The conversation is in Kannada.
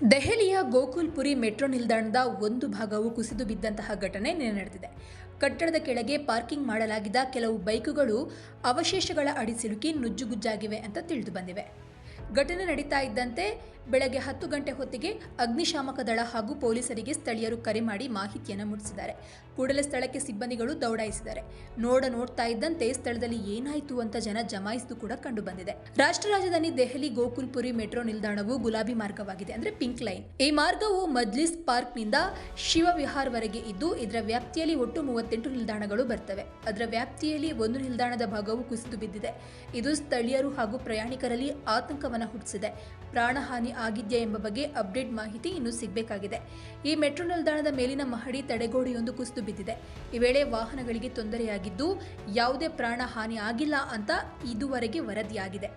ದೆಹಲಿಯ ಗೋಕುಲ್ಪುರಿ ಮೆಟ್ರೋ ನಿಲ್ದಾಣದ ಒಂದು ಭಾಗವು ಕುಸಿದು ಬಿದ್ದಂತಹ ಘಟನೆ ನಡೆದಿದೆ. ಕಟ್ಟಡದ ಕೆಳಗೆ ಪಾರ್ಕಿಂಗ್ ಮಾಡಲಾಗಿದ್ದ ಕೆಲವು ಬೈಕುಗಳು ಅವಶೇಷಗಳ ಅಡಿ ಸಿಲುಕಿ ನುಜ್ಜುಗುಜ್ಜಾಗಿವೆ ಅಂತ ತಿಳಿದು ಬಂದಿವೆ. ಘಟನೆ ನಡೀತಾ ಇದ್ದಂತೆ ಬೆಳಗ್ಗೆ 10 ಗಂಟೆ ಹೊತ್ತಿಗೆ ಅಗ್ನಿಶಾಮಕ ದಳ ಹಾಗೂ ಪೊಲೀಸರಿಗೆ ಸ್ಥಳೀಯರು ಕರೆ ಮಾಡಿ ಮಾಹಿತಿಯನ್ನು ಮುಟ್ಟಿಸಿದ್ದಾರೆ. ಕೂಡಲೇ ಸ್ಥಳಕ್ಕೆ ಸಿಬ್ಬಂದಿಗಳು ದೌಡಾಯಿಸಿದ್ದಾರೆ. ನೋಡ್ತಾ ಇದ್ದಂತೆ ಸ್ಥಳದಲ್ಲಿ ಏನಾಯಿತು ಅಂತ ಜನ ಜಮಾಯಿಸಿದ್ದು ಕೂಡ ಕಂಡು ಬಂದಿದೆ. ರಾಷ್ಟ್ರ ರಾಜಧಾನಿ ದೆಹಲಿ ಗೋಕುಲ್ಪುರಿ ಮೆಟ್ರೋ ನಿಲ್ದಾಣವು ಗುಲಾಬಿ ಮಾರ್ಗವಾಗಿದೆ, ಅಂದ್ರೆ ಪಿಂಕ್ ಲೈನ್. ಈ ಮಾರ್ಗವು ಮಜ್ಲಿಸ್ ಪಾರ್ಕ್ ನಿಂದ ಶಿವವಿಹಾರ್ ವರೆಗೆ ಇದ್ದು ಇದರ ವ್ಯಾಪ್ತಿಯಲ್ಲಿ ಒಟ್ಟು 38 ನಿಲ್ದಾಣಗಳು ಬರ್ತವೆ. ಅದರ ವ್ಯಾಪ್ತಿಯಲ್ಲಿ ಒಂದು ನಿಲ್ದಾಣದ ಭಾಗವು ಕುಸಿದು ಬಿದ್ದಿದೆ. ಇದು ಸ್ಥಳೀಯರು ಹಾಗೂ ಪ್ರಯಾಣಿಕರಲ್ಲಿ ಆತಂಕವನ್ನು ಹುಟ್ಟಿಸಿದೆ. ಪ್ರಾಣಹಾನಿ ಆಗಿದೆಯಾ ಎಂಬ ಬಗ್ಗೆ ಅಪ್ಡೇಟ್ ಮಾಹಿತಿ ಇನ್ನೂ ಸಿಗಬೇಕಾಗಿದೆ. ಈ ಮೆಟ್ರೋ ನಿಲ್ದಾಣದ ಮೇಲಿನ ಮಹಡಿ ತಡೆಗೋಡೆಯೊಂದು ಕುಸಿದು ಬಿದ್ದಿದೆ. ಈ ವೇಳೆ ವಾಹನಗಳಿಗೆ ತೊಂದರೆಯಾಗಿದ್ದು ಯಾವುದೇ ಪ್ರಾಣ ಹಾನಿ ಆಗಿಲ್ಲ ಅಂತ ಇದುವರೆಗೆ ವರದಿಯಾಗಿದೆ.